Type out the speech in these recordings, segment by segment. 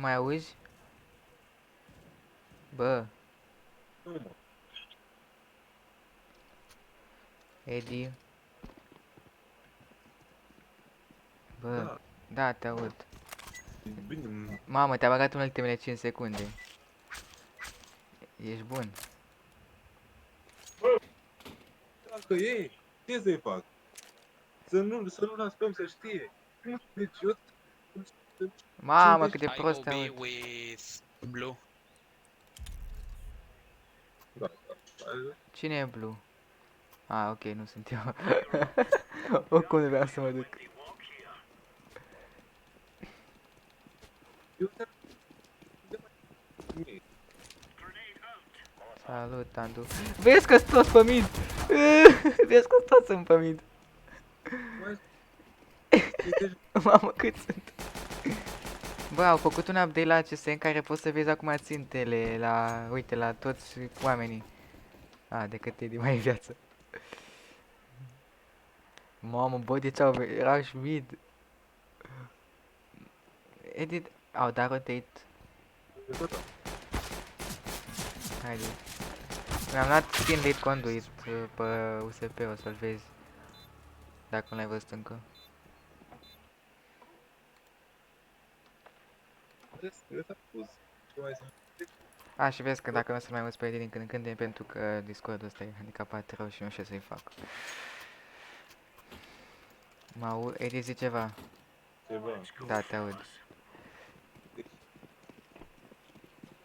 Mai auzi? Bă, Nu, mă. Edi, bă, Da, da, te aud. bine, Mamă, te-a băgat în ultimele 5 secunde. Ești bun. dacă e, ce să-i fac? Să nu las pe om să știe. Deci eu Mamă, cât de I prost go te B aud. with blue. da, Cine e Blue? Ah, ok, nu sunt eu. Oricum nu vreau să mă duc. eu te mie. Salut, Andu. Vezi că-s toți pe mid! Vezi că toți sunt pe mid. Mai deci, Mamă, cât sunt. Bă, au făcut un update la CSN în care poți să vezi acum țintele la, uite, la toți oamenii. A, decât Edi mai în viață. Mamă, bă, de ce au erau și mid. Edi, au dat rotate. Haide. Mi-am luat skin lead conduit pe USP, o să-l vezi. Dacă nu l-ai văzut încă. eu ți-am spus ce mai sunt. A, și vezi că dacă nu o să mai auzi pe Edi din când în când e pentru că Discord-ul ăsta e handicapat rău și nu știu ce să-i fac. Edi, zi ceva. Ceva. Da, te aud.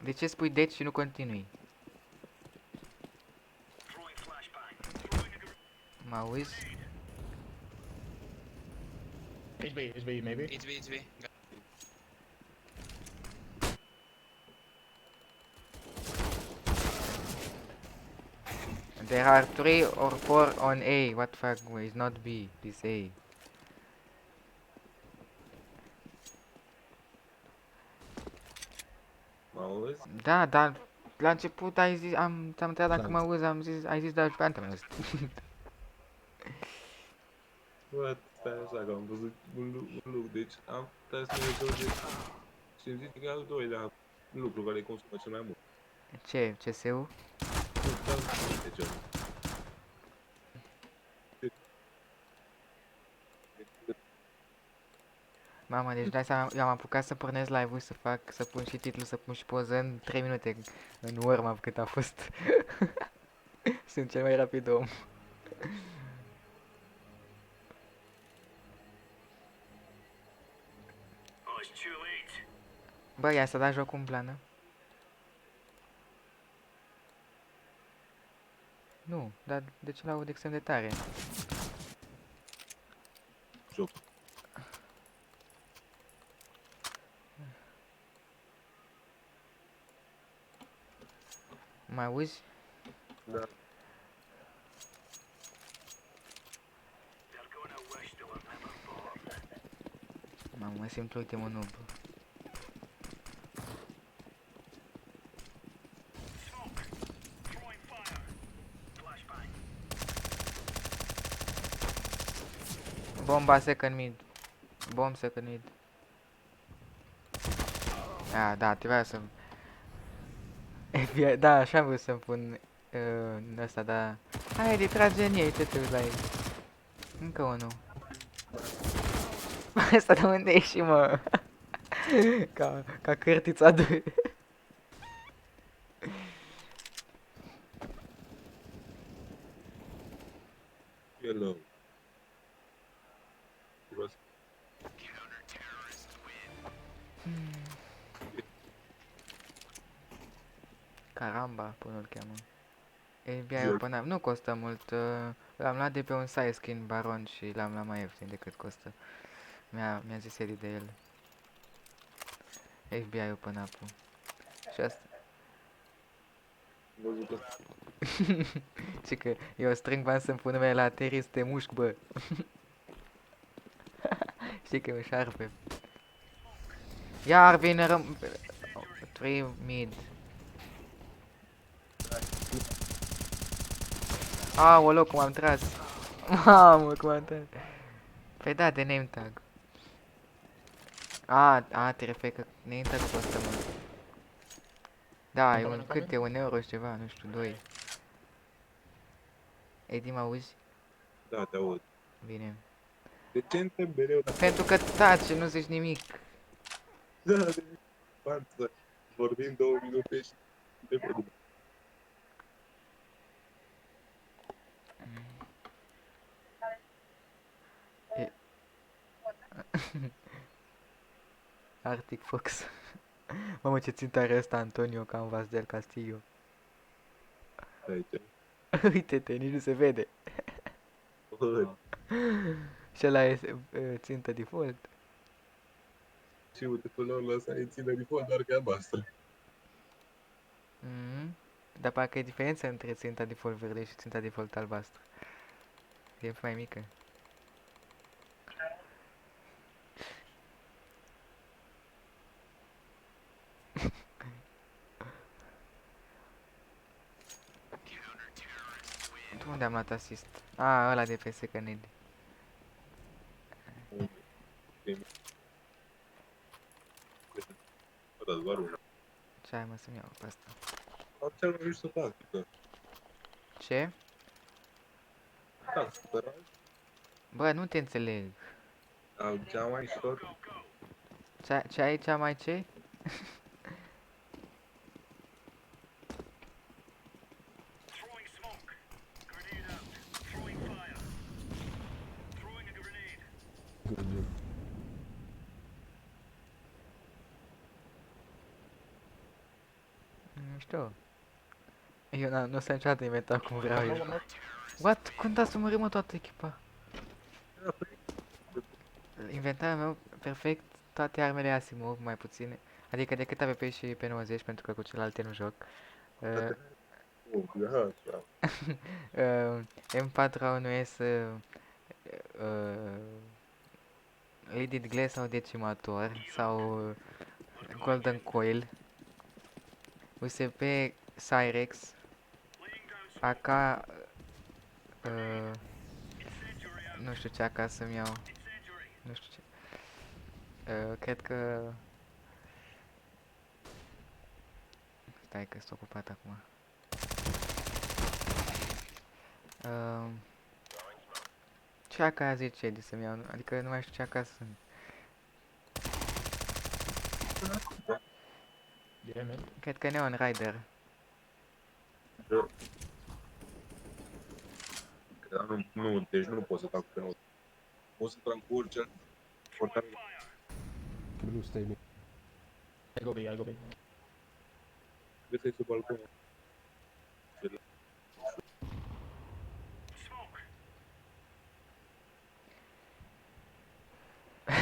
De ce spui deci și nu continui? Mă auzi? It's B, maybe. It's B, it's B. There are 3 or 4 on A. What the fuck? It's not B. It's A. Mă auzi? Da, dar la început ai zis, ți-am întrebat dacă Da. mă auzi, ai zis da, jucantă. Bă, stai așa că am văzut un lucru. Deci am stai să ne de și îmi zice că e al doilea lucru care îi consumă cel mai mult. Ce? CSU? Nu, dar nu știu ce. Mama, deci dai seama, eu am apucat să pornesc live-ul, să pun și titlul, să pun și poză în 3 minute, în warm-up cât a fost. Sunt cel mai rapid om. Bă, ia să da jocul în plană. Nu, dar de ce l-aud extrem de tare? Joc. Mă auzi? Da. Mamă, mă simt ultimul noob. Bomba second mid. Bomb second mid. Ah, da, trebuia să... FBI, da, așa vreau să-mi pun în ăsta, da. Hai, de trage în ei, ce te uiți la ei. Încă unul. Asta de unde e și mă? ca cârtița 2. Hello. Vreau să- Caramba, până îl cheamă. FBI până nu costă mult. L-am luat de pe un side skin baron și l-am luat mai ieftin decât costă. Mi-a zis Eddie de el. FBI open up-ul. Și asta. văzut că Și că eu strâng bani să-mi pun numele la Terry să te mușc, bă. Știi că e șarpe. Iar vine 3 mid. Aoleu, cum am tras. Mamă, cum am tras. Păi da, de name tag. Te referi că neintră nu costă mult. Da, e Coming, cât coming. e 1 euro și ceva, nu știu, 2. Edi, mă auzi? Da, te aud. Bine. De ce întreb mereu dacă... Pentru că taci, nu zici nimic. Da, de față. Vorbim 2 minute și de vorbim. E... Arctic Fox. Mamă, ce țintă are ăsta Antonio Canvas del Castillo. Aici. Uite-te, nici nu se vede. Văd. Și ăla e țintă default. Și uite, până la urmă ăsta e țină default, doar că e albastră. Dar parcă e diferența între ținta default verde și ținta default albastră. E mai mică. Tu unde am luat asist? Ăla de pe second aid. Bă, dar doar una. Ce ai, mă, să-mi iau pe asta? Am cel mai mișto tactică. Ce? Tactică, Bă, nu te înțeleg. am cea mai mișto. Ce ai, cea mai ce? Nu știu. Eu nu o să niciodată inventa cum vreau One more, eu. one more. What? Când a să mă mă toată echipa? Inventarea meu perfect, toate armele Asimov, mai puține. Adică decât AVP și pe 90, pentru că cu celelalte nu joc. M4A1S, Lidded Glass sau Decimator, sau Golden Coil, USP Cyrex, AK, nu știu ce AK să-mi iau, nu știu ce, cred că, stai că sunt ocupat acum. Ce AK zice Edi să-mi iau, adică nu mai știu ce AK sunt. Yeah, man. Cred că Neon Rider. Nu, deci nu pot să fac pe nou. O să trag cu orice portare. Blue stay me. I go B, I go B. Trebuie să-i sub balcon.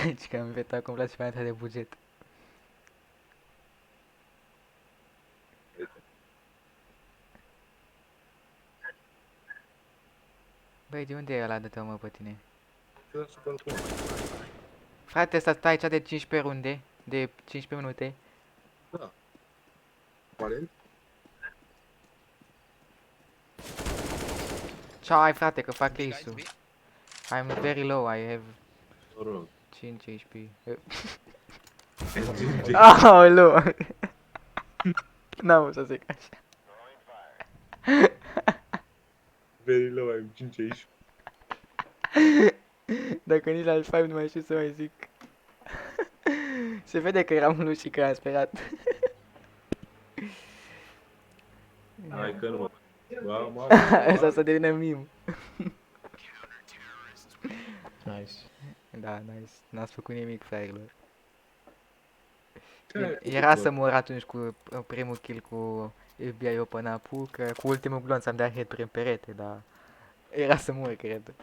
Deci că am inventat complet și de buget. Băi, de unde e ăla de tău, mă, pe tine? Trebuie sub balcon. Frate, ăsta stai aici de 15 runde, de 15 minute. Da. Aparent? Ce ai, frate, că fac ace-ul. I'm very low, I have Mă rog. 5 HP. Deci, Aoleu! N-am să zic așa. very low, am 5 aici. Dacă nici la al 5 nu mai știu să mai zic. Se vede că eram unul și că am sperat. Hai că nu mă. Ba, Asta să devină meme. Nice. Da, nice. N-ați făcut nimic, fraierilor. Ce? Era să mor atunci cu primul kill cu FBI Open Up-ul, că cu ultimul glonț am dat head prin perete, dar era să mor, cred.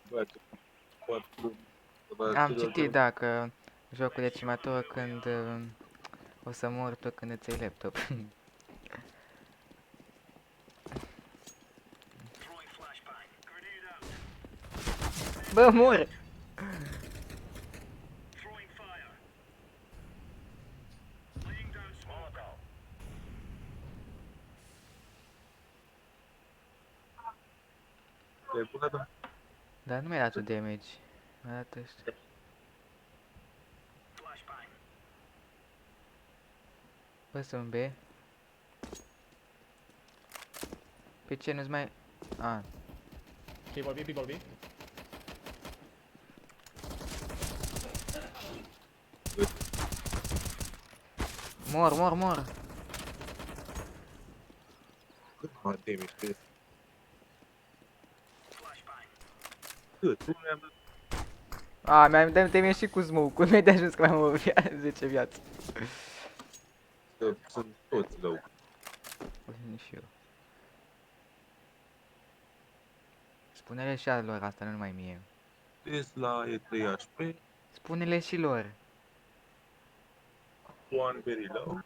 Bă, ce poate. Am citit, da, că jocul decimator când o să mor tu când îți iei laptop. Bă, mor! Te-ai pus, da? Dar nu mi-a dat tu damage. Mi-a dat ăștia. Bă, sunt B. Pe ce nu-ți mai... A, People B, people B. mor. Cât mă temi, știi? Cât? Nu mi-am dat A, mi-am temit și cu smoke-ul, mi-ai de ajuns că mi-am 10 viață. că sunt toți low. Și eu. Spune-le și alor asta, nu numai mie. Tesla e 3 HP, Spune-le și lor. one very low.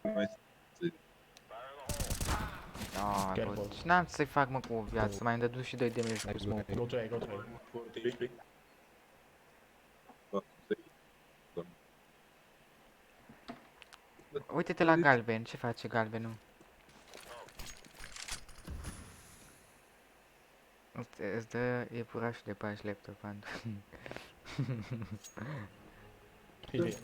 Mai Ah, Careful. bă, și n-am să-i fac mă cu o viață, mai îmi dădu și 2 damage cu smoke. Go to A, go to A. foarte big. Uite-te la galben, ce face galbenul? Îți dă iepurașul de pași laptop, Andu. He's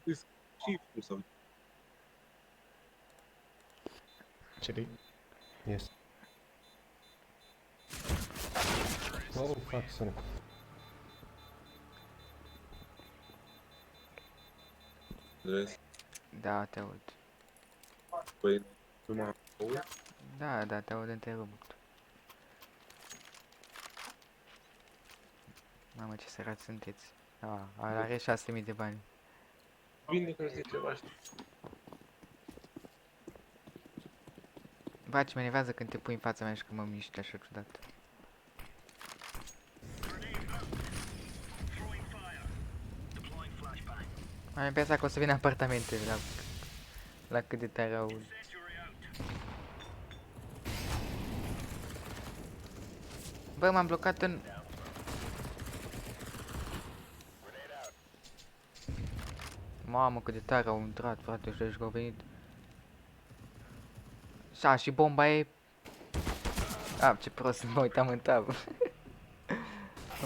B. Shift sau City. Yes. Oh, fuck, sorry. rest. Da, te aud. Păi nu mă aud. Da, te aud întrerupt. Mamă, ce sărați sunteți. Are 6.000 de bani. Bine că zice ceva, știi? Ba, ce mă enervează când te pui în fața mea și că mă miști așa ciudat. Am impresia că o să vină apartamentele la cât de tare aud. Bă, m-am blocat în... Mamă, cât de tare au intrat, frate, și că au venit. Și bomba e... ce prost, mă uitam în tab.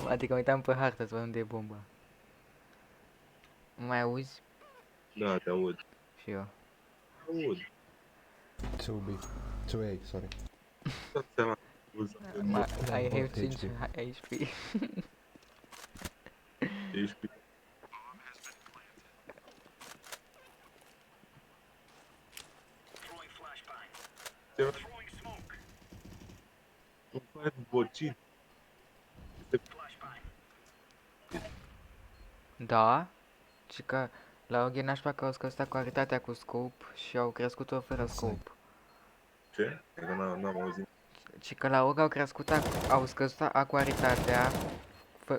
Adică mă uitam pe hartă să văd unde e bomba. Mă mai auzi? Da, te aud. Și eu. Aud. 2B. 2A, sorry. Dați seama. I have Both 5 HP. HP. Ești pe... Ceva... Un fire bocit. Da, și că la OG nașpa că au scăzut acuaritatea cu scope și au crescut-o fără scope. Ce? E că n-am auzit. Și că la OG au scăzut acuaritatea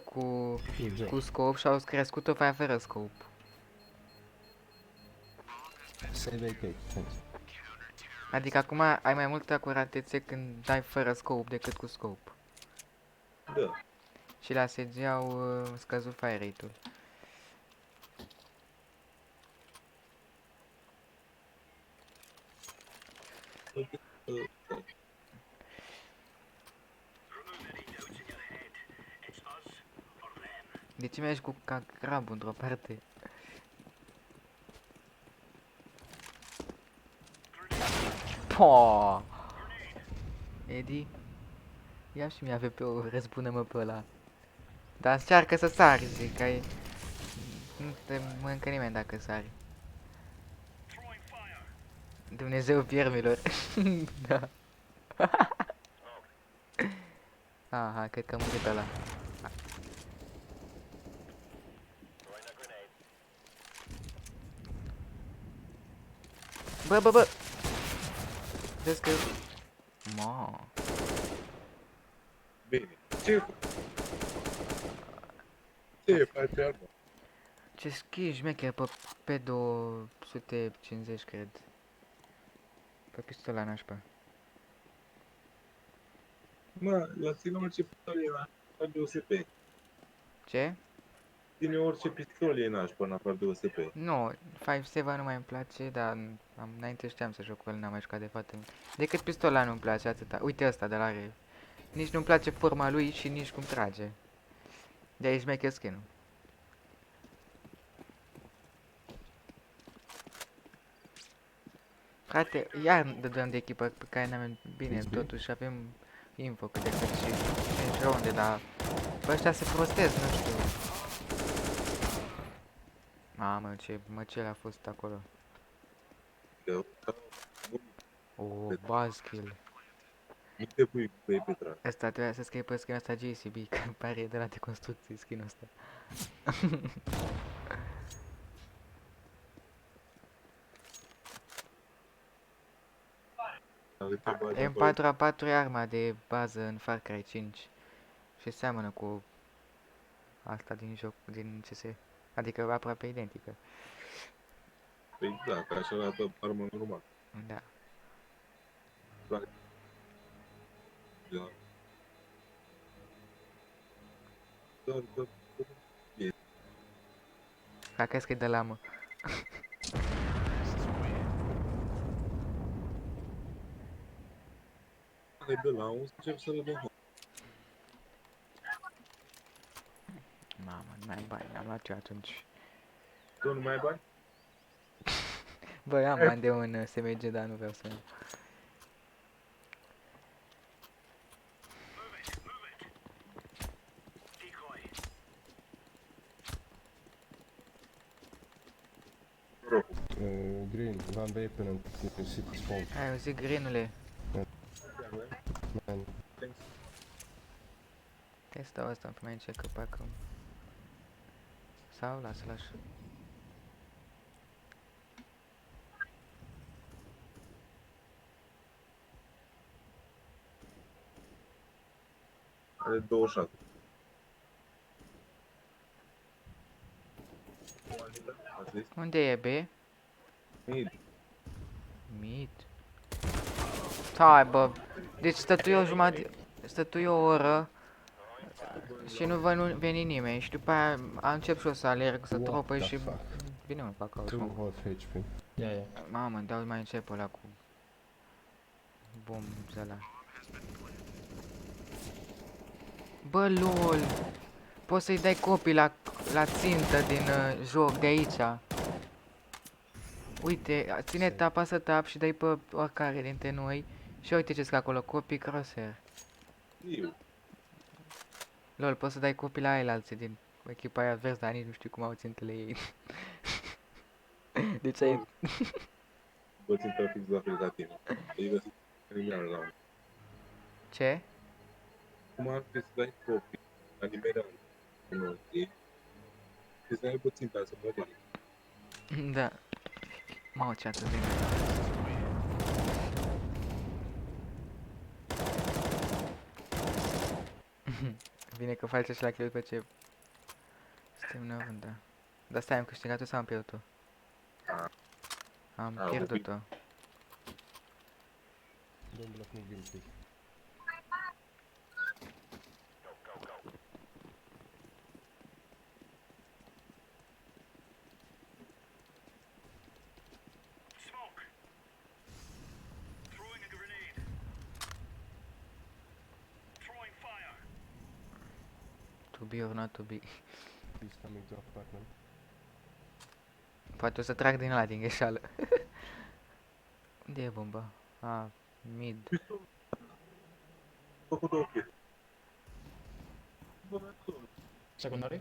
cu Good scope și au crescut-o fără scope. Save AK, thanks. Adică acum ai mai multă acuratețe când dai fără scope decât cu scope. Da. Și la SG au scăzut fire rate-ul. De ce mergi cu ca crabul într-o parte? Po! Edi? Ia și mi-a VP-ul, răzbună-mă pe ăla. Dar încearcă să sari, zic, ai... Nu te mănâncă nimeni dacă sari. Dumnezeu viermilor. Da. Aha, cred că am murit ăla. Bă! Vezi că... Ma. Bine. Ce faci acum? Ce schi șmecher pe 250, cred. Pe pistola nașpa. Mă, la tine orice pistol e nașpa de OSP. Ce? Tine orice pistol e nașpa în afară de OSP. Nu, 5-7 nu mai îmi place, dar înainte știam să joc cu el, n-am mai jucat de foarte mult. Decât pistola nu-mi place atâta. Uite ăsta de la Rave. Nici nu-mi place forma lui și nici cum trage. De aici mai skin-ul. Frate, iar dăm de echipă pe care n-avem bine, It's bine. totuși avem info cât de cât și 5 rounde, dar pe ăștia se prostez, nu știu. Mamă, ce măcel a fost acolo. Eu, O, buzzkill. nu te pui pe ei pe trag. Ăsta trebuia să scrie pe skin ăsta JCB, că pare de la de construcții skin-ul ăsta. M4A4 e arma de bază în Far Cry 5 și seamănă cu asta din joc, din CS. Adică aproape identică. Păi da, că așa arată armă normală. Da. Da. Doar că Ca crezi că e de lamă. ai de la un încep să le dăm. Mamă, nu mai ai bani, am luat eu atunci. Tu nu mai ai bani? Băi, am bani de un SMG, dar nu vreau să... Green, one weapon and you can sit spawn. Ai auzit, Greenule? Man, Hai să dau asta în primul ce căpacă. Sau lasă-l așa. Are 27. A zis? Unde e, B? Mid. Mid. Hai, bă. Deci stătui o jumătate... Stătui o oră și nu veni nimeni și după aia încep și eu să alerg, să What tropăi the și... fuck? Bine mă fac 2 acolo. half HP. Yeah, yeah. Mamă, dau mai încep ăla cu... Bombs ăla. Bă, lol! Poți să-i dai copii la țintă din joc de aici. Uite, ține Same. apasă tab și dai pe oricare dintre noi. Și uite ce-s acolo, copii crosshair. Eu. Lol, poți să dai copii la alții din echipa aia adversă, dar nici nu știu cum au țintele ei. Deci ai... Bă, țin fix la fel ca tine. Ei găsit criminal la un. Ce? Cum ar fi să dai copii la nimerea nu, e... Trebuie să ai puțin ca să mă Da. Mamă, ce atât de Bine că face și la kill pe ce... Suntem în rândă. Dar stai, am câștigat-o sau am pierdut-o? Am Ah, pierdut-o. Don't block me guilty. To be or not to be. He's coming to apartment. Poate o să trag din ăla, din greșeală. Unde e bomba? Ah, mid. făcut o chestie. Bă, Secondary?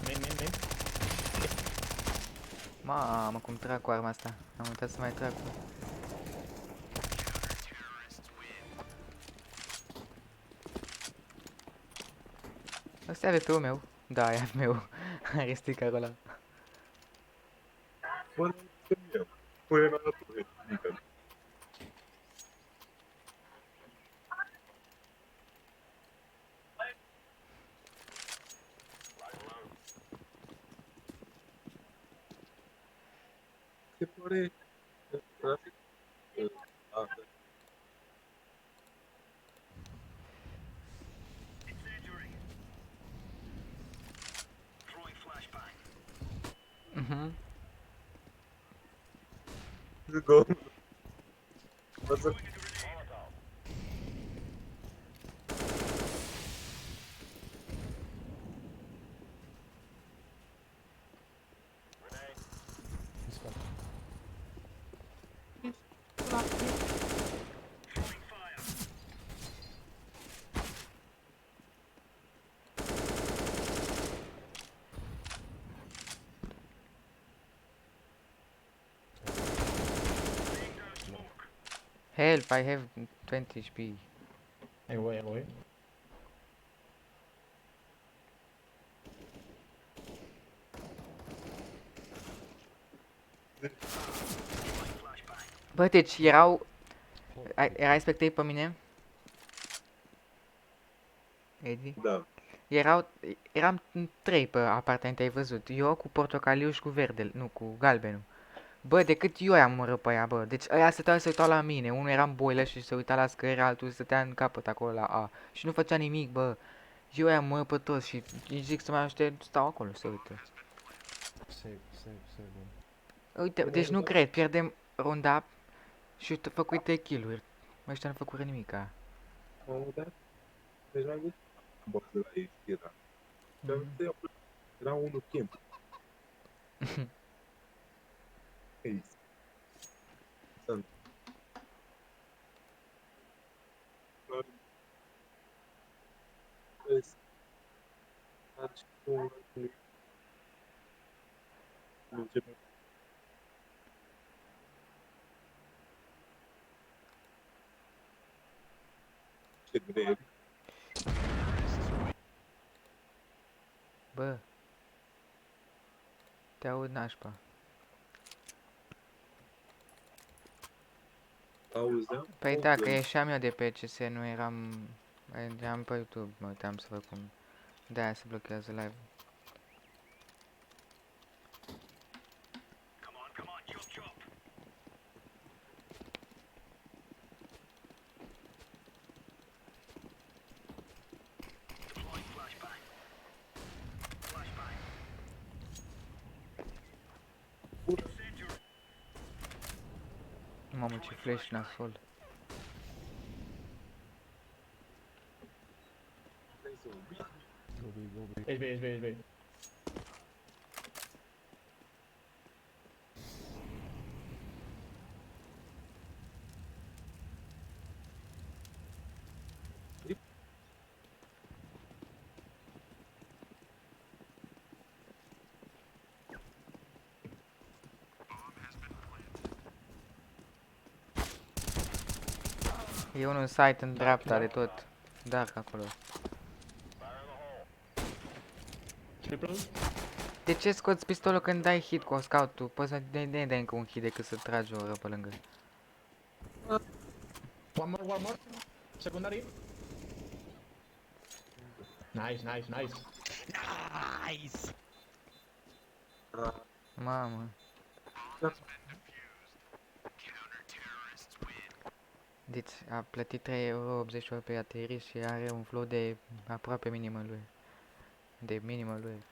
Main. Mamă, cum trag cu arma asta. Am uitat să mai trag cu... Ăsta e AWP-ul meu. Da, e al meu. Are sticker-ul ăla. bă, eu. Pune la altul, adică. Se pare trafic. Mhm. Go. What's up? He's got Help, I have 20 HP. Ahí voy, ahí voy. Bă, deci erau... Erai spectate pe mine? Edi? Da. Eram 3 pe apartament, ai văzut. Eu cu portocaliu și cu verde, nu, cu galbenul. Bă, decât eu i-am omorât pe ea, bă. Deci ăia stăteau să uitau la mine. Unul era în boiler și se uita la scări, altul stătea în capăt acolo la A. Și nu făcea nimic, bă. Eu i-am omorât pe toți și îi zic să mai aștept, stau acolo, să uită. save, man. Uite, deci nu cred, pierdem runda și făcut 3 kill-uri. Ăștia nu făcut nimica. M-am mutat. Deci mai mult. Bă, de la ei era. Dar era unul camp. Ei. Sunt. Vezi. Faci un... Începem. Ce greu. Bă. Te aud nașpa. Auzeam? Păi da, că ieșeam eu de pe CS, nu eram... Eram pe YouTube, mă uitam să văd cum... De-aia se blochează live. Mamă, ce flash nasol. Go B. Es B, es B, es B. E unul în site în dreapta de tot. Dark acolo. Triple. De ce scoți pistolul când dai hit cu scout-ul? Poți să ne dai încă un hit decât să tragi o oră pe lângă. One more. Secondary. Nice, nice, nice. Nice! Mamă. Deci a plătit 3,88 € pe ateris și are un flow de aproape minimul lui. De minimul lui.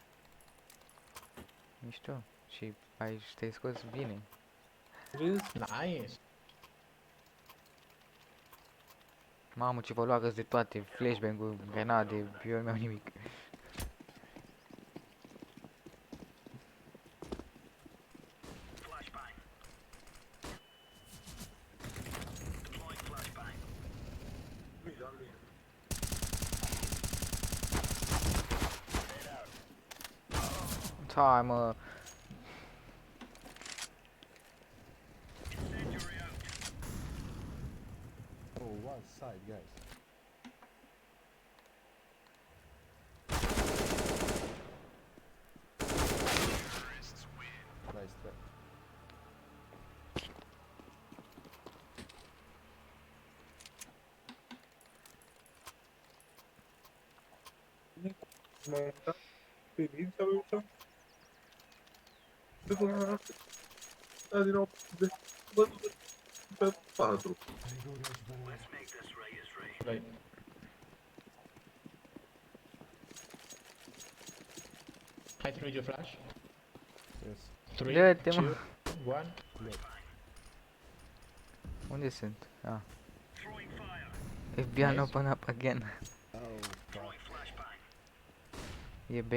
Mișto. Și te-ai scos bine. Vezi? Nice. Mamă, ce valoare de toate, flashbang-uri, grenade, eu nu mi-au nimic. Hai mă. Oh, one side, guys. Nice try. M-am mutat pe mine sau eu sau? După mă Da din nou bătut pe 4. Right. I threw you flash. Yes. 3, Dă-te, 2, mă. 1. Unde sunt? Ah. FBI Nice. open up again. Oh, fuck. E B.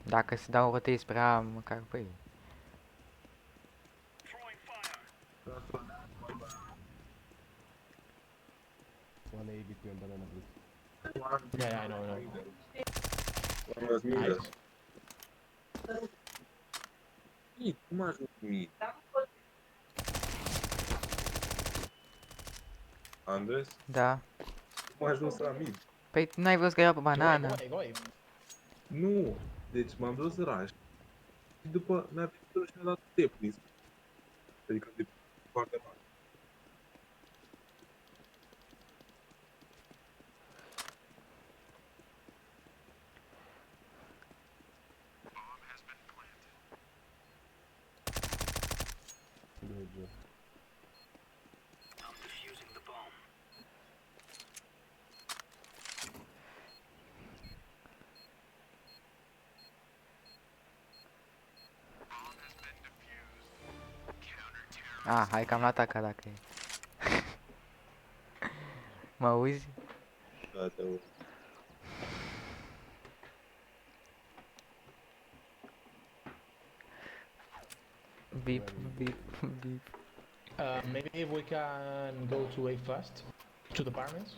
Dacă se dau rotei spre A, măcar păi. One A between banana blue. Yeah, I know, I know. Am dat mie. Nice. Mie, cum ajung mie? Andres, Da. cum a ajuns la mid? Păi n-ai văzut că era pe Go away, banană? go away, go away. Nu, deci m-am dus raș. Și după mi-a venit și mi-a dat teplis. Adică de foarte mare. Good job. Ah, hai că am luat AK dacă e. Mă auzi? Da, te aud. Beep, beep, beep. Maybe if we can go to A fast. To the apartments.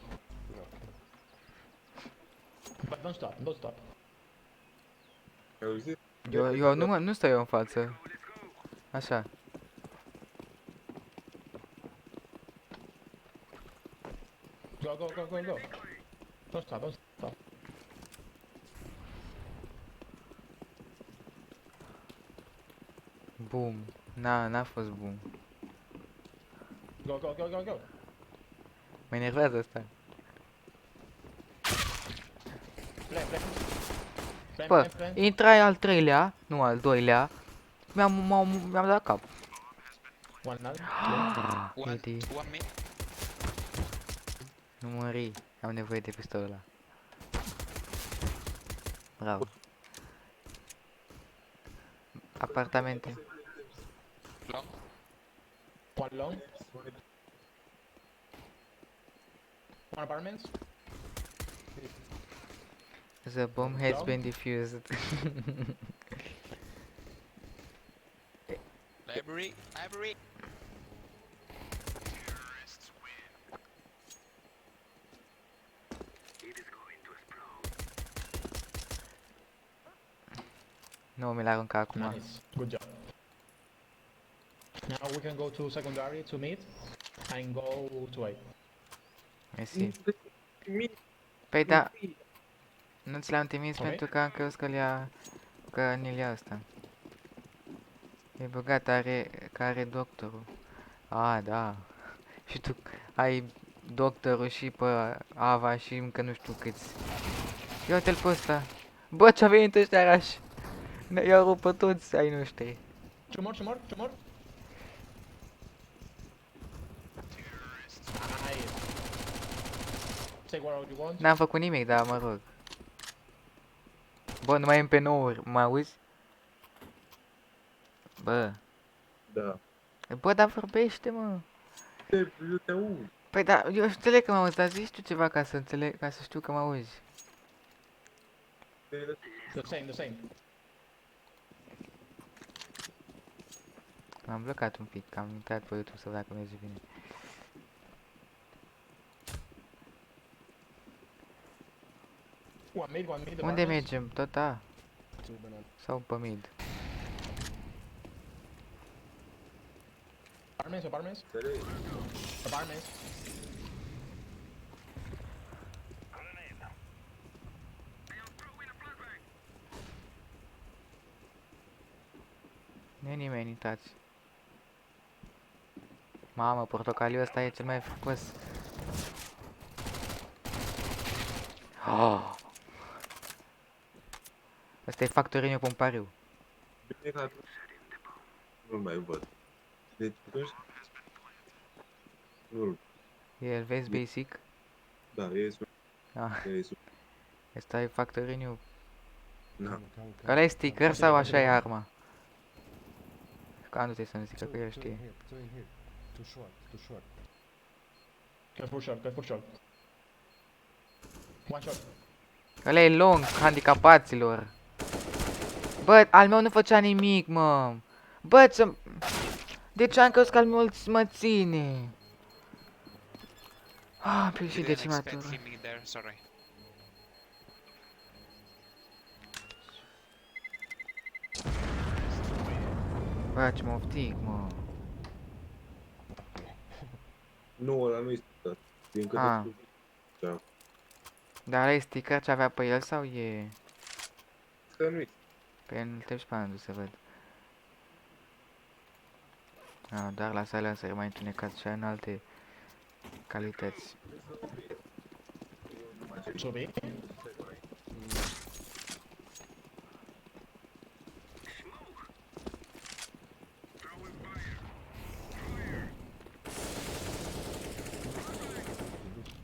Okay. But don't stop, don't stop. Ai auzit? Eu nu stau eu în față. Așa. Go, go, go, go, go. Don't stop, don't stop. Boom. N-a fost boom. Go, go, go, go, go. Mă enervează asta. Play, play. Play, Bă, play, play. intrai al treilea, nu al doilea. Mi-am dat cap. One null. One, Uite, one mid. nu mări. Am nevoie de pistolul ăla. Bravo. Apartamente. Long. One long. One apartments. The bomb has been defused. Library. Library. Nu, mi l-a aruncat acum. Nice. Good job. Now we can go to secondary to meet and go to A. Mersi. Mie, Păi da, nu ți l-am trimis Ok. pentru că am crezut că ni-l ia ăsta. E băgat, că are doctorul. A, da. Și tu ai doctorul și pe Ava și încă nu știu câți. Ia uite-l pe ăsta. Bă, ce-a venit ăștia rași. I-au rupt pe toți ai noștri. Two more, two more, two more. Nice. Take whatever you want. N-am făcut nimic, dar mă rog. Bă, nu mai am pe 9 mă auzi? Bă. da. Bă, dar vorbește, mă. Eu te aud. Păi da, eu înțeleg că mă auzi, dar zici tu ceva ca să înțeleg, ca să știu că mă auzi. The same, the same. M-am blocat un pic, am intrat pe YouTube să văd dacă merge bine. One mid, one mid. Unde apartments. mergem? Tot A? Two banana. Sau pe mid? Apartments, apartments, Înțelegi? apartments. Nu e nimeni, uitați. Mamă, portocaliul ăsta e cel mai frumos. Oh. Asta e factorinul pe un pariu. Bine că atunci nu-l mai văd. Deci atunci nu-l, El vezi basic? da, e sus, Ah, e sus. ăsta e factorinul. Na, Ăla e sticker Așa sau e, așa e așa e. arma? Ca nu trebuie să nu zică că el Two știe. in here, two in here. Too short, too short. Careful shot, careful shot. One shot. Ăla e long, handicapaților. Bă, al meu nu făcea nimic, mă. Bă, ce... De ce am crezut că al meu mă ține? Ah, am pierdut și Didn't expect decimatură. him there, sorry. Bă, ce mă oftic, mă. nu, ăla nu-i sticker. Din câte Ah. știu. Da. Dar ăla e sticker ce avea pe el sau e... Că nu-i. Pe el trebuie și pe anul să văd. Ah, doar la silencer mai întunecat și în alte calități. Sorry.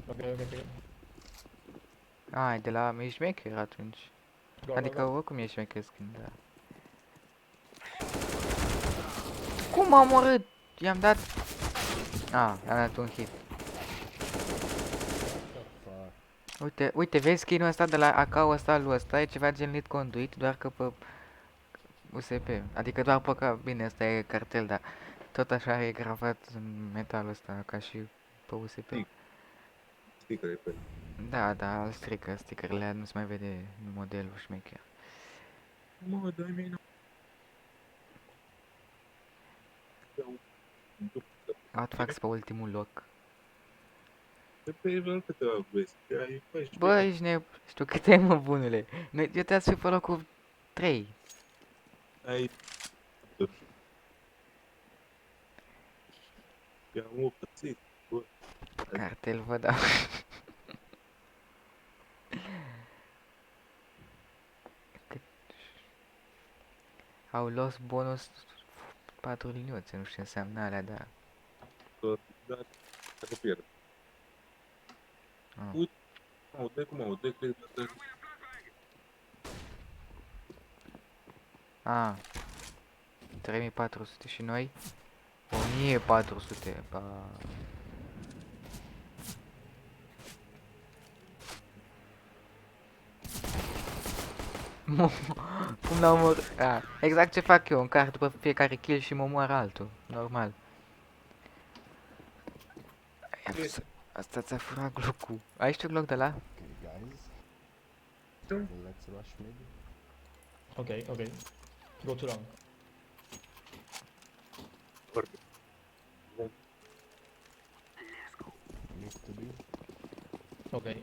Okay. Ah, e de la e șmecher atunci. Go, Adică go, go. oricum e șmecher skin, da. Cum m-a omorât? I-am dat... Ah, i-am dat un hit. The fuck? Uite, uite, vezi skin-ul ăsta de la AK-ul ăsta lui ăsta, e ceva gen lead conduit, doar că pe USP. Adică doar pe că, bine, ăsta e cartel, dar tot așa e gravat în metalul ăsta, ca și pe USP. Sticker pe el. Da, da, îl strică stickerele aia, nu se mai vede modelul șmecher. Mă, dai mie Outfax pe ultimul loc. de pe el câteva vezi. Ai 14. Bă, ești știu cât ai, mă, bunule. Eu te-ați fi pe locul 3. Ai... I-am opățit. Bă, Cartel, vă dau. Au luat bonus 4 liniuțe, nu știu ce înseamnă alea, dar... da, dacă pierd. Ah. Uite, cum au, de cred că... Ah. 3400 și noi 1400. Ba. Cum l-am omorât? Ah, exact ce fac eu, încarc după fiecare kill și mă omoară altul. Normal. Asta ți-a furat glocul. Ai știu gloc de la? Okay, guys. Da. Let's rush maybe. Okay. Go too long. Foarte. Needs to be. Okay.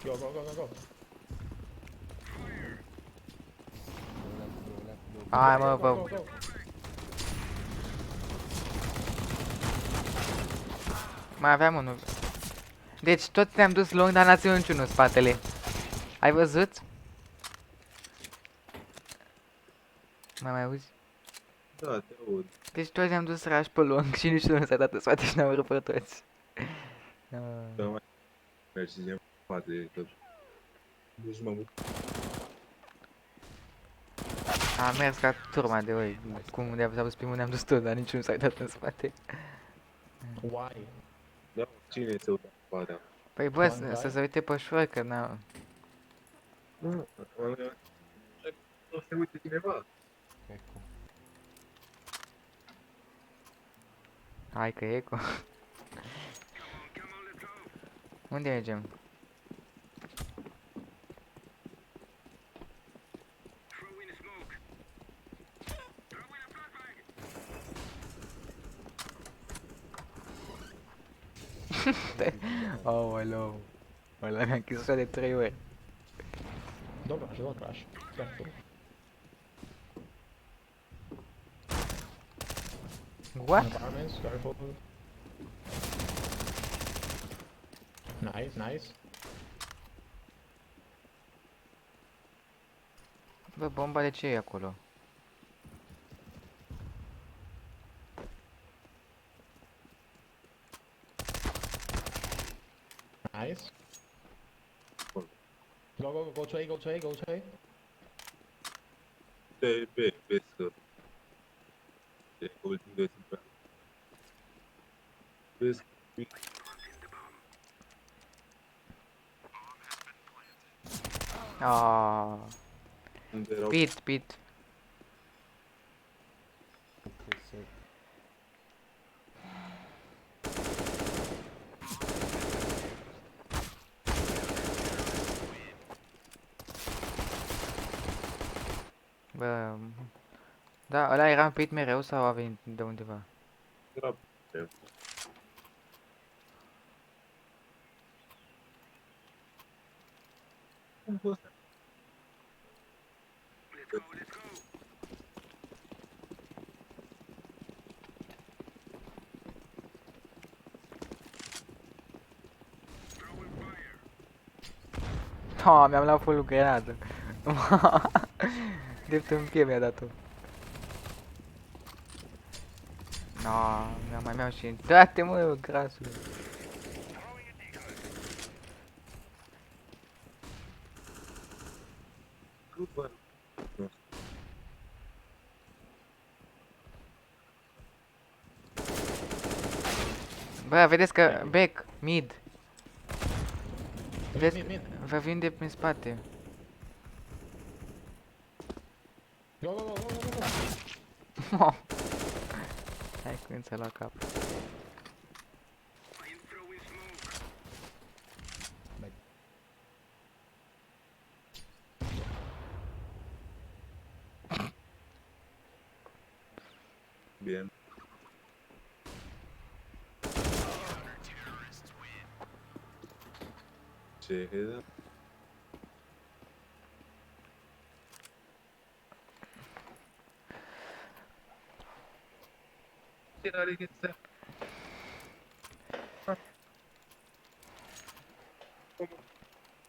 Go. Go left, go left, go. Hai mă, Go, bă. go, go. Mai aveam unul. Deci toți ne-am dus long, dar n-ați niciunul în spatele. Ai văzut? Mai auzi? Da, te aud. Deci toți ne-am dus raș pe long și niciunul nu s-a dat în spate și ne-am urât pe toți. Da, mai mergi și în spate, că... Deci m-am Am mers ca turma de oi. Cum ne-am dus primul ne-am dus tot, dar niciunul s-a dat în spate. Why? Da, cine se uită în spate? Păi bă, să se uite pe șoară, că n-am... Nu, o să uite cineva. Echo. Hai că e cu... Unde mergem? Oh, hello. Ăla mi-a închis ușa de 3 ori. Don't rush. Careful. What? Apartments, careful. Nice, nice. Bă, bomba de ce e acolo? Nice. Bun. Go to A, go to A, go to A. Vezi că e ultimul de timp. Vezi că Ah, unde erau pit. Okay, safe. Bă, da, ăla era în pit mereu sau a venit de undeva? era cum fost? Ha, mi-am luat full grenadă. Drept în piept mi-a dat-o. No, mai mi-au și... Da-te mă, grasule. Grupă. Bă, vedeți că back, mid. Mid, Vezi, mid, mid. vă vin de prin spate. Go, go, go, go, go, go, go. Hai cu înță la cap. Bien. Ce da? Tirare che sta.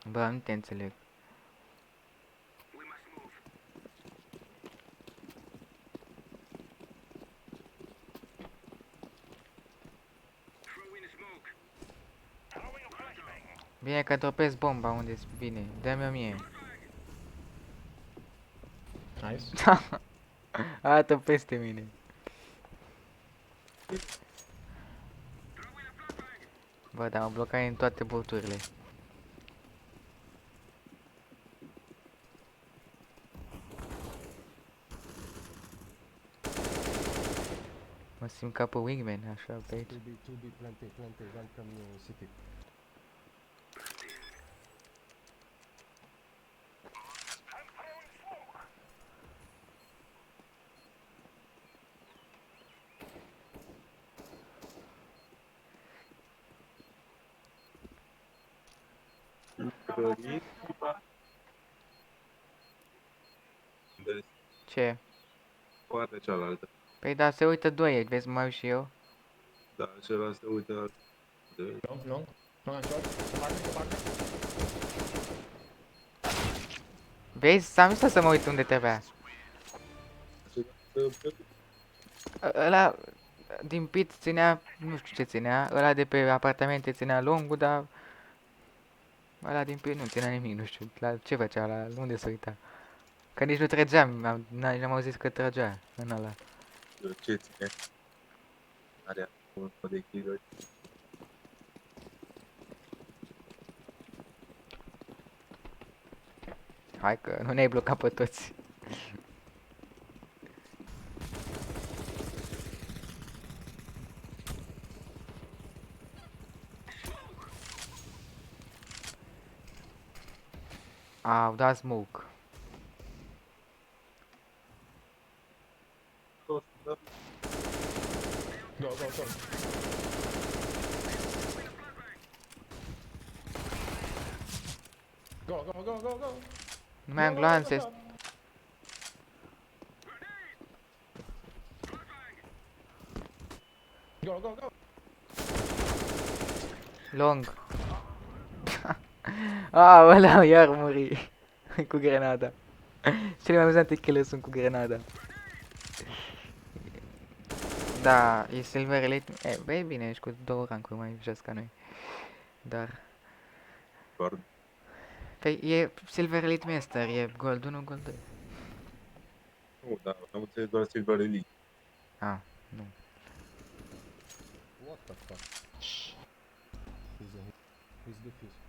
Bă, nu te înțeleg. Bine că dropezi bomba unde vine. Dă-mi-o mie. Nice. Arată peste mine. Bă, dar mă blocai în toate boturile. Mă simt ca pe Wingman, așa, pe aici. 2B, plenty, run from city. Floripa. Unde Ce? partea cealaltă. Păi da, se uită doi aici, vezi, mai uit și eu. Da, celălalt se uită la... De... Long, long. Long and short. Apartment, apartment. Vezi, s-am zis să mă uit unde trebuia. Ăla din pit ținea, nu știu ce ținea, ăla de pe apartamente ținea longul, dar ăla din pit nu ținea nimic, nu știu, la ce făcea, la unde se uita. Că nici nu trăgeam, n-am auzit că trăgea în ăla. Ce ține? Are un de kilori. Hai că nu ne-ai blocat pe toți. Au dat smoke. Tot, da? Go, go, go. Go, go, go, go, go. Nu mai am Go, go, gloanțe. go, go. Go, go, go. Long. Aoleu, iar muri. Cu grenada. Cele mai amuzante kill sunt cu grenada. Da, e Silver Elite. Băi, bine, ești cu 2 rancuri mai jos ca noi. Dar... Doar Păi e Silver Elite Master, e Gold 1, Gold 2. nu, dar am înțeles doar Silver Elite. Ah, nu. What the fuck? He's defused.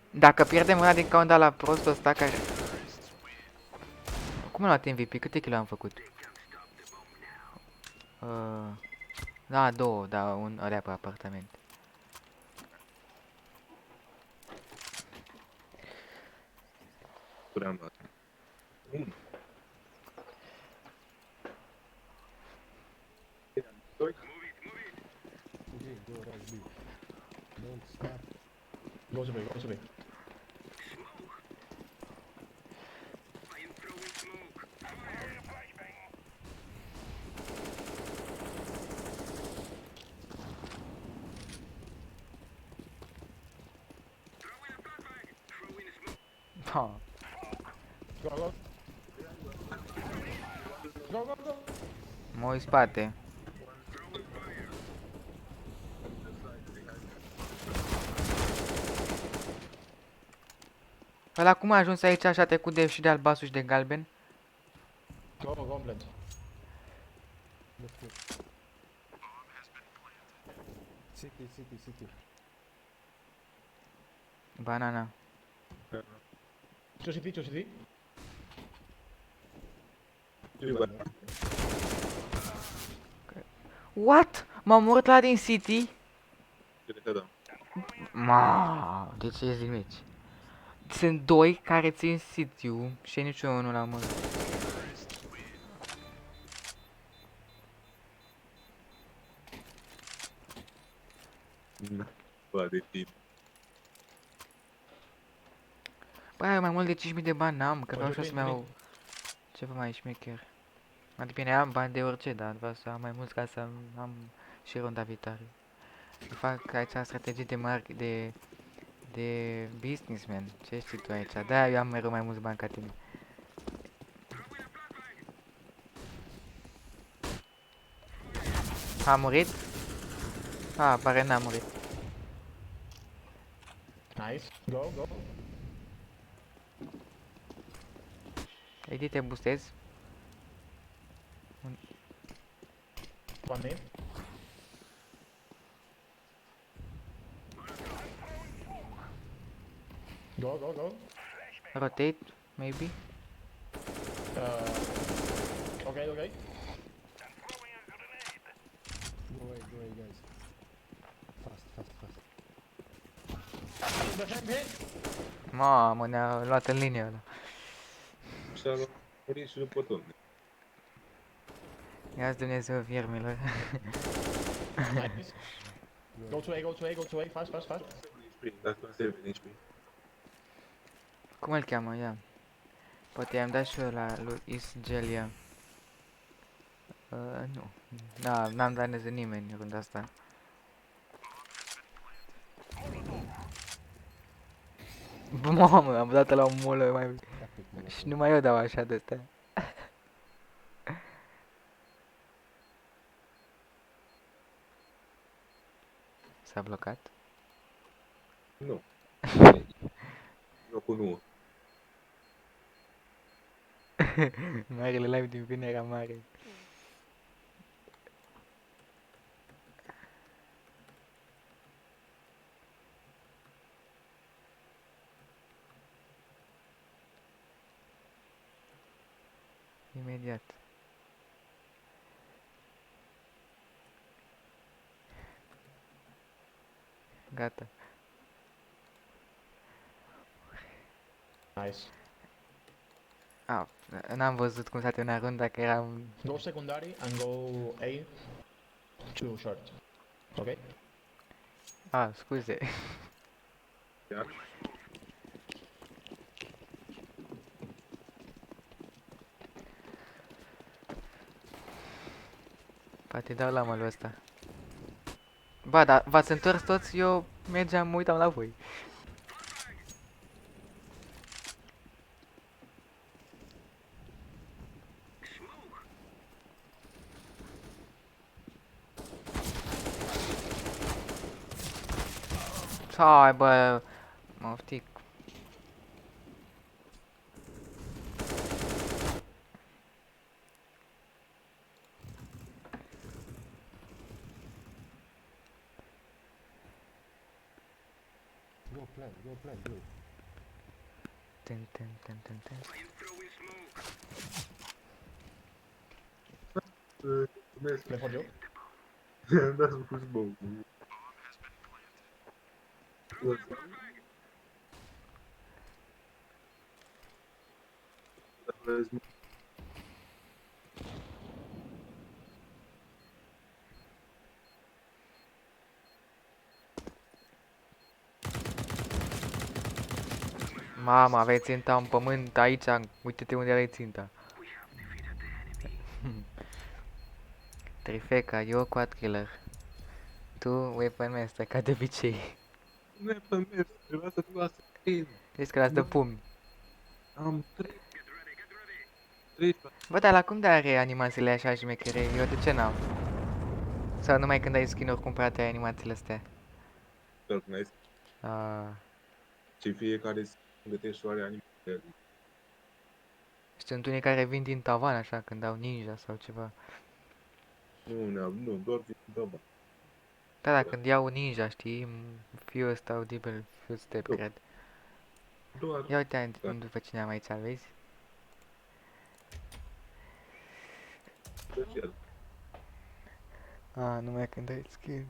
Dacă pierdem una din caunda la prostul ăsta care... Cum am luat MVP? Câte kill am făcut? Da, 2, da, un ălea pe apartament. Cât am luat? 1. Doi. Okay, go right B. Don't stop. Go to B, go to B. Ha. Go, go. Go, go, go. Mă uit spate. Ăla cum a ajuns aici așa trecut de și de albastru și de galben? Go, go, plant. Left mid. City. Banana. To CT, to CT. What? M-am murit la din City? Da. Ma, de ce ies din meci? Sunt 2 care țin City-ul și niciunul nu l-a murit. Bă, de timp. Băi, mai mult de 5.000 de bani n-am, că vreau și eu Păi, să-mi iau ceva mai șmecher. Mai bine am bani de orice, dar vreau să am mai mulți ca să am și ronda viitoare. Fac aici strategii de businessman. Ce știi tu aici? Da, eu am mereu mai mulți bani ca tine. A murit? A, pare n-a murit. Nice. Go, go. Edi, te boostezi? One mid. Go, go, go. Rotate, maybe? Okay, okay. Go away, guys. Fast. Defend hit. Mamă, ne-a luat în linie ăla. Și-a luat murit și nu pot unde. Ia-ți Dumnezeu viermilor. Nice. Go to A, go to A, go to A. Fast, fast, fast. Dacă nu se vede nici pe Cum îl cheamă? Ia. Poate i-am dat și eu la lui Isgelia. Nu. Da, n-am dat neze nimeni în runda asta. Bă, mamă, am dat la o mulă mai... Epic, man. Și numai eu dau așa de astea. S-a blocat? Nu. Locul nu. Marele live din Vinerea Mare. Imediat. Gata. Nice. N-am văzut cum s-a terminat runda, că eram... Go secondary and go A. Too short. Okay? Scuze. Iar? Poate dau la malul ăsta. Ba, dar v-ați întors toți, eu mergeam, mă uitam la voi. Hai, bă, mă oftic. Go plant, blue. Ten, ten, ten, ten, ten. Mulțumesc. Play for Joe. Am dat cu smoke. Mama, aveai ținta în pământ aici, uite-te unde aveai ținta. Trifeca, eu quad killer. Tu, weapon master, ca de obicei. Nu e pe mers, trebuia să fiu asasin. Vezi că las de pumni. Am 3. Bă, dar la cum de are animațiile așa șmechere? Eu de ce n-am? Sau numai când ai skin-uri cumpărate ai animațiile astea? Doar când ai Ah, și fiecare gătești oare animale. sunt unii care vin din tavan așa când au ninja sau ceva. Nu, doar din tăba. Da, da, când iau ninja, știi? Fiul ăsta audible, fiul step, Nu. cred. Doar Ia uite Da. după cine am aici, vezi? special. Ah, numai când ai skin.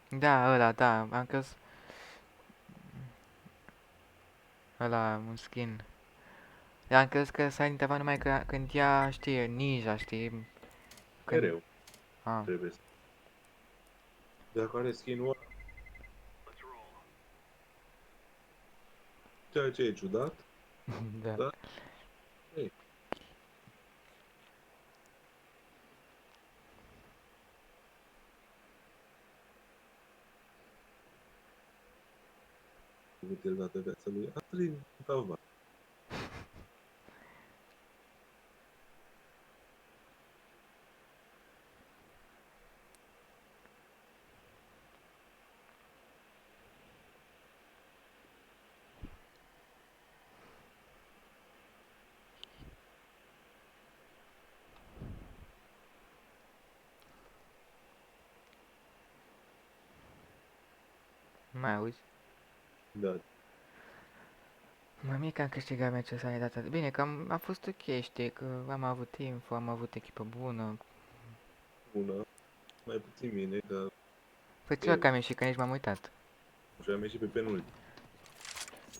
Da, ăla, da, am crezut... Ăla, un skin. Dar am crezut că Silent Ava numai că, când ea, știi, ninja, știi? Când... Mereu Ah, trebuie să. Dacă are skin-ul ăla, ceea ce e ciudat, da. Da. Ei. utilizată viața lui Atrin Tava. Mai auzi? Da, Mămica am câștigat meciul ăsta de data. Bine, că a fost ok, știi, că am avut info, am avut echipă bună. bună, mai puțin mine, dar Păi ți că am ieșit, că nici m-am uitat. și am ieșit pe penultim.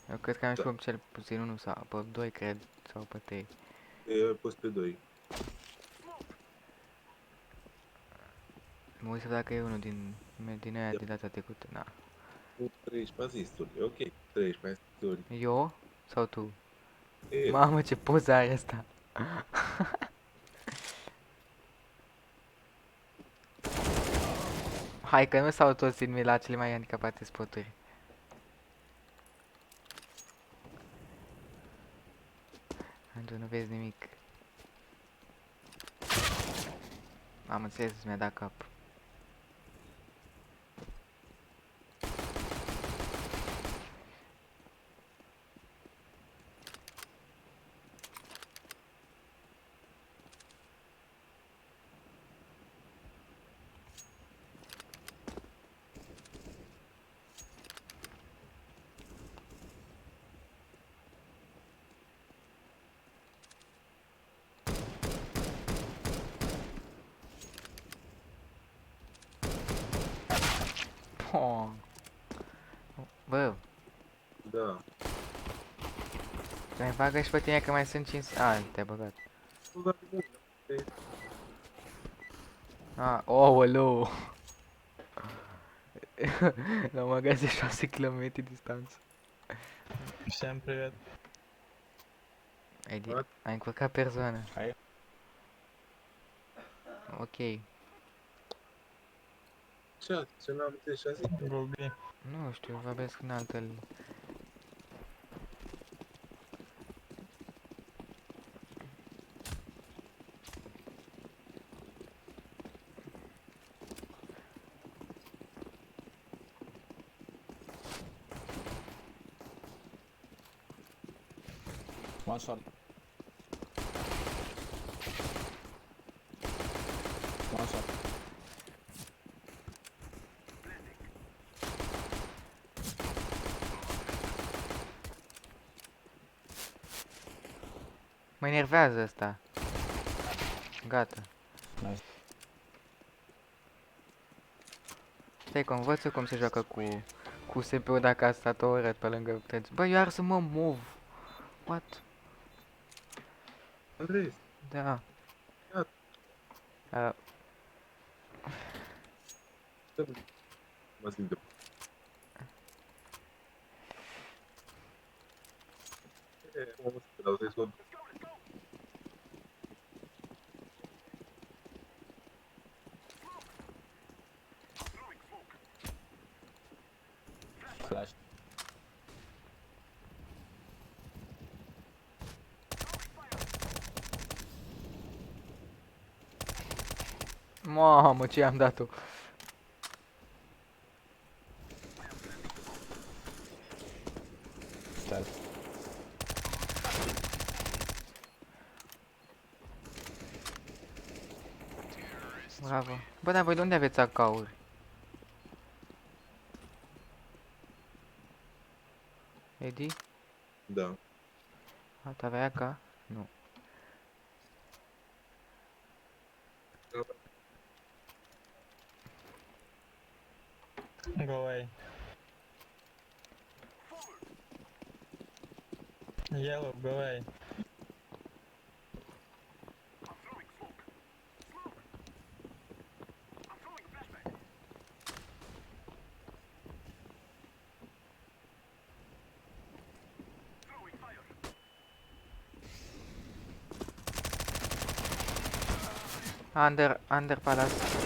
Eu cred că am ieșit Da. pe cel puțin unul sau pe 2, cred, sau pe 3. E pus pe 2. Mă uit să dacă e unul din aia Da. de data trecută. Na. Cu 13 asisturi, e ok. 13 asisturi. Eu sau tu? E, Mamă, ce poză are asta! Hai că nu s-au toți în la cele mai handicapate spoturi. Andrew, nu vezi nimic. Am înțeles, mi-a dat cap. Oh. Bă, da. mai bagă și pe tine că mai sunt 5... A, te-ai băgat. Nu, dar bun. A, ouăleu! La un magazin 6 km distanță. Всем привет. Ai încurcat persoana. Hai. Ok. Ce n-am înțeles și azi? Gobi. Nu știu, vorbesc în altă One shot. One shot. Mă enervează ăsta. Gata. Nice. Stai că învăță cum se joacă cu CPU dacă a stat o oră pe lângă tăți. Bă, eu ar să mă move. What? Andrei, Da. Ia. Uh, mă simt de... Mă să dau să-i scot. Flash. mamă, ce i-am dat-o. Stealth. Bravo. Bă, dar voi de unde aveți AK-uri? Edi? Da. A, tu aveai AK? Nu. Go away. Yellow, go away. Under palace.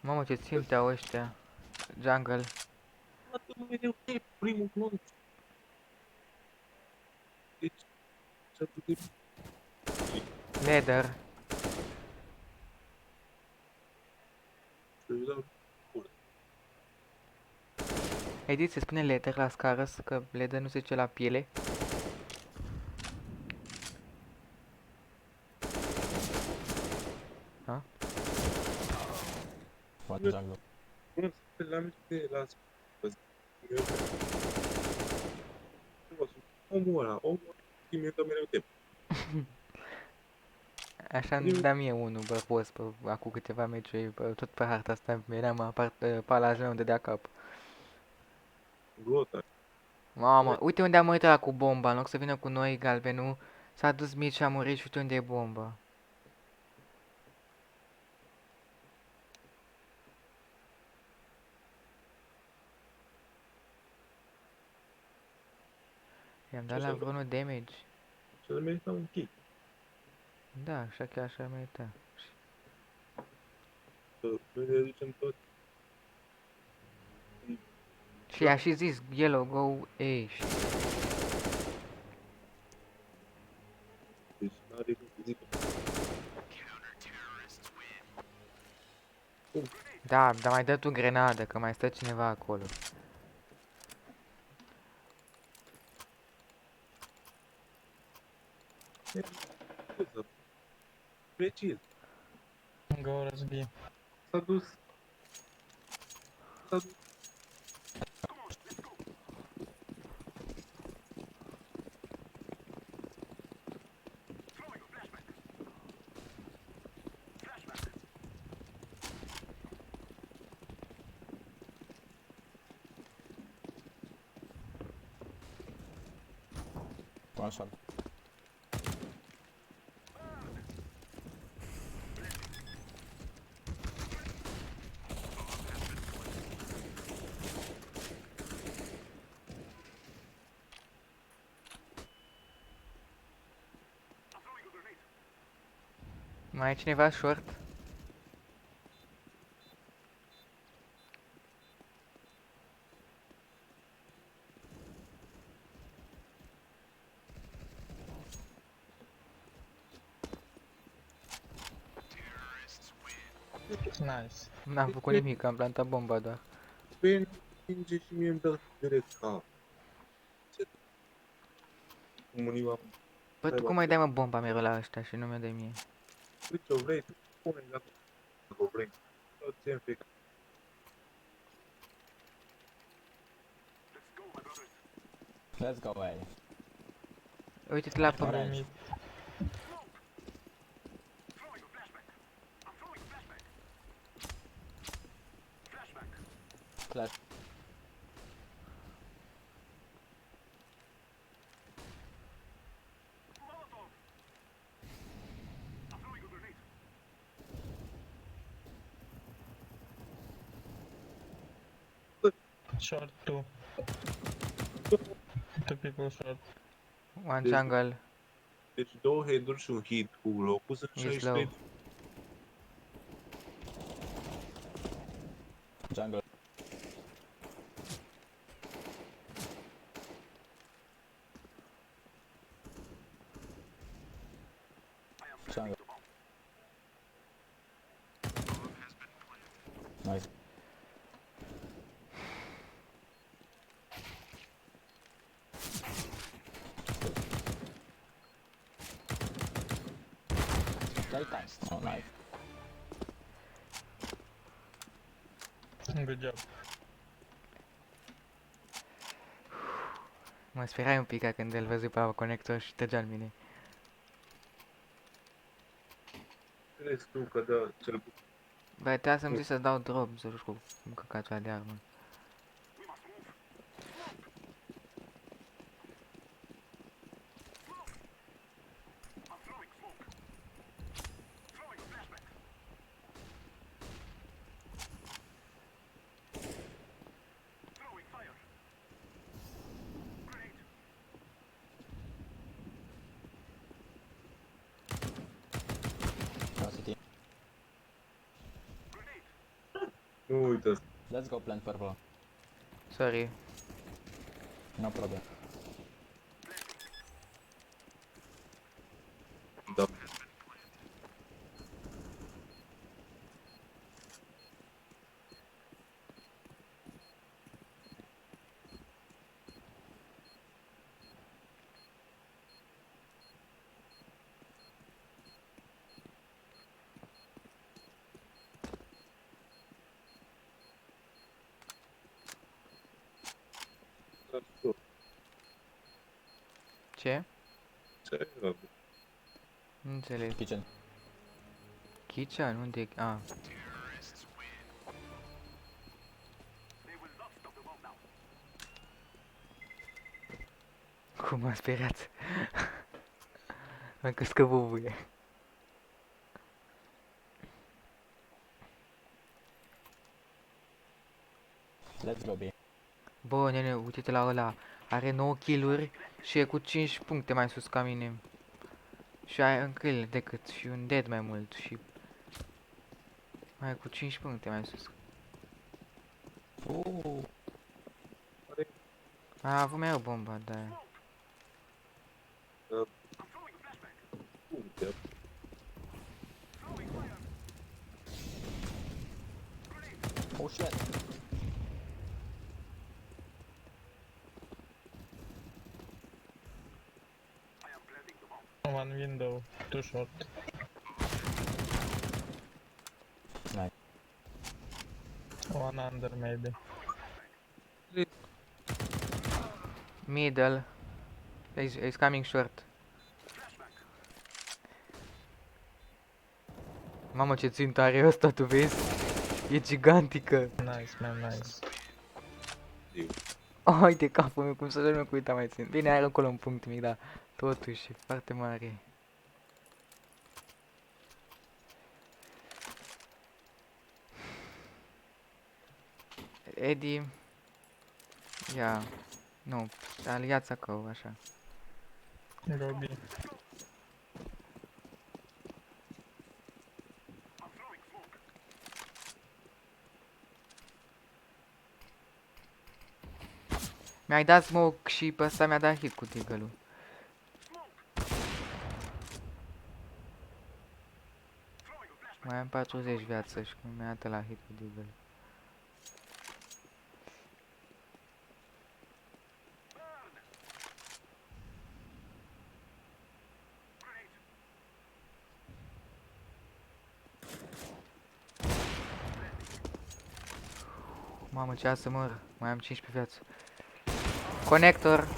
Mamă, ce ținteau ăștia. Jungle. Atât mereu e primul clon. Deci... Ce-a putut... Leather. Să-i dau... Edi, se spune leather la scară, că leather nu se zice la piele. One jungle. Bun, la mine de la... Omul ăla mi-e dă mereu timp. Așa îmi da mie unul, bă, post, acum câteva meciuri, tot pe harta asta, eram apart, palajul meu, îmi dădea cap. Glota. Mamă, uite unde am uitat cu bomba, în loc să vină cu noi galbenul, s-a dus mici și a murit și uite unde e bomba. I-am dat Ce la să vreunul damage. Și el merita un kick. Da, așa chiar așa merita. Să noi ne ducem tot. Și i-a și zis, Yellow, go A. Și... Deci n-are cum să zică. Da, dar mai dă tu grenadă, că mai stă cineva acolo. Precis. Go rush B. S-a dus. S-a dus. One shot. Mai e cineva short? Nice. N-am făcut nimic, am plantat bomba doar. Bine, minge și mie îmi dă direct cap. Ce? Cum unii am... Bă, tu cum mai dai mă bomba mereu la ăștia și nu mi-o dai mie? Uite, o vrei, pune la o vrei. Tot ce fi. Let's go, A. Uite-te la Are pământ. mid. Flash. Short 2. Two people short. One Deci- jungle. Deci două head-uri și un hit cu locul sunt E 63. slow. Jungle. Jungle. Nice. Right time. Oh, nice. Good job. Mă sperai un pic când îl văzui pe conector și tăgea în mine. Crezi tu că dă cel puțin. Bă, trebuia să-mi zici să dau drop, să joc cu căcatul de armă. Curiosity. Nu uite asta. Let's go plant purple. Sorry. No problem. Da. Ce? Ce era? Nu înțeleg. Kitchen. Kitchen? Unde e? Ah. Cum m-a speriat. M-a căscat bubuie. Let's go B. Bă, nene, uite-te la ăla. Are 9 kill-uri și e cu 5 puncte mai sus ca mine. Și are un kill decât și un dead mai mult și... Mai e cu 5 puncte mai sus. A avut mai o bombă, da. Uite. Oh shit. One window. Too short. Nice. One under maybe. Middle. He's coming short. Mamă, ce țintă are ăsta, tu vezi? E gigantică. Nice man, nice. Ai de capul meu, cum să nu cu uita mai țin. Bine, are acolo un punct mic, dar totuși e foarte mare. Eddie. Ia. Nu, aliați acolo, așa. Go B. Mi-ai dat smoke și pe ăsta mi-a dat hit cu deagle-ul. Mai am 40 viață și cum mi-a dat la hit cu deagle. Mamă, ce să mor. Mai am 15 viață. Conector.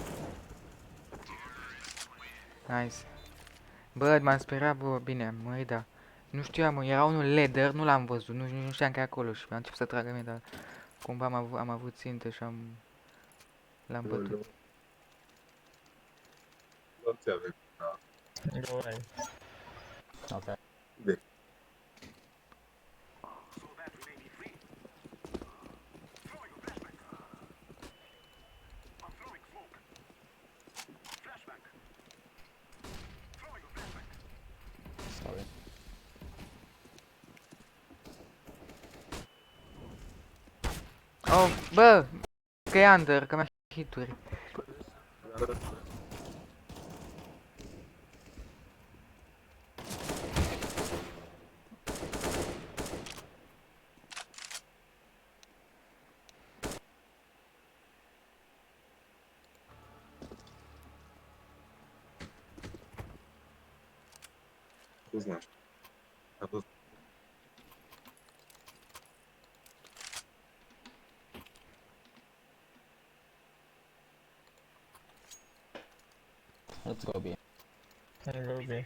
Nice. Bă, m-am speriat, bă, bine, măi, da. Nu știam, mă, era unul ladder, nu l-am văzut, nu știam că e acolo și am început să tragă mie, dar cumva am avut țintă și l-am bătut. Nu ți avem. Go ahead. Okay. De. Sorry. Oh, bă, că e under, că mi-a hituri. Tu znasz. A to Let's go B. Go B.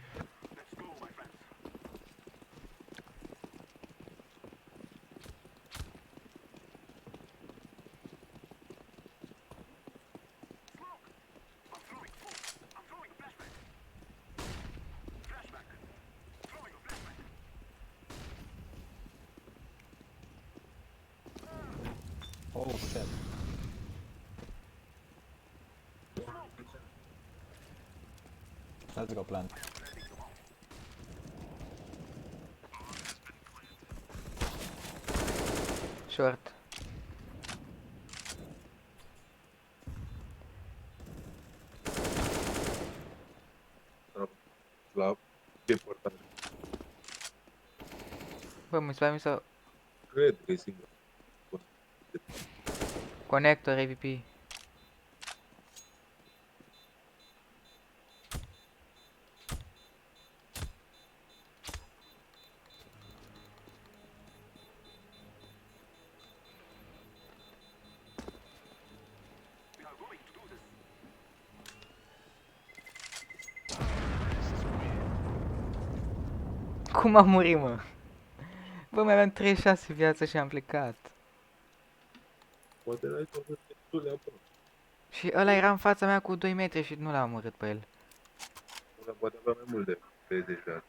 Oh shit. Let's go plant. Short. la ce important. Bă, mi s-a... Cred că e singur. Conector AVP. Cum am murit, mă? Bă, mai aveam 36 viață și am plecat. Poate n-ai făcut destule acolo. Și ăla era în fața mea cu 2 metri și nu l-am omorât pe el. Ăla poate avea mai mult de 30 de ani.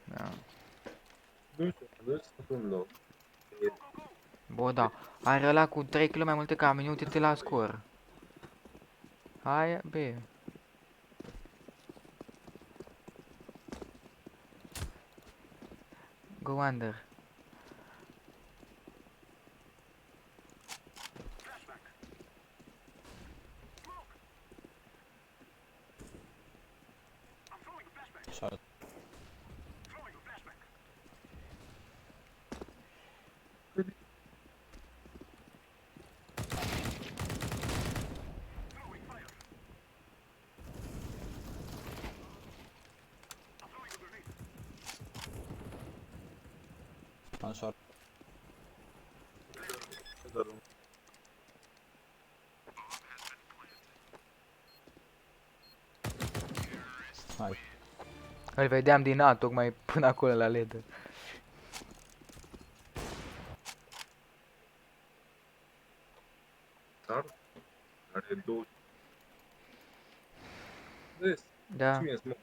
Da. Nu știu, nu sunt un loc. E Bă, da. Are ăla cu 3 kg mai multe ca mine, uite-te la scor. Hai, B. Go under. Shot. One shot. doar un Nice. Îl vedeam din A, tocmai până acolo la ledă. țar. Are 2. Vezi, Da. ce mie smoke.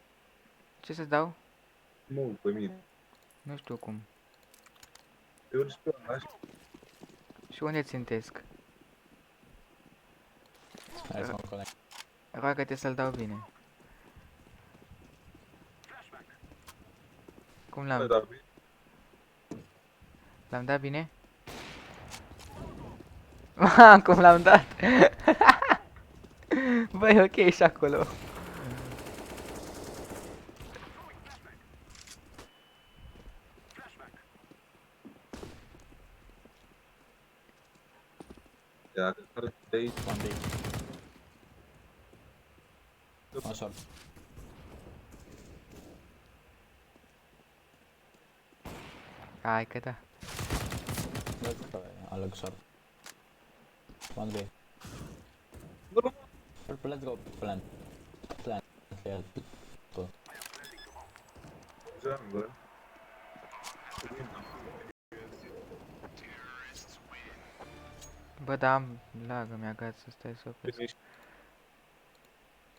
Ce să-ți dau? Smoke pe mine. Nu știu cum. Te urci pe ăla și Și unde țintesc? Nice one connect. Roagă-te să-l dau bine. Cum da, l-am? da, L-am dat bine? Cum l-am dat. Băi, ok și acolo. Ia, că de aici, One B. One short. Hai că da. Let's go. I look short. One B. Purple, let's go. Plant. Plant. Yeah. jungle. Bă, da, am lag, mi-a gata să stai să opresc. Finish.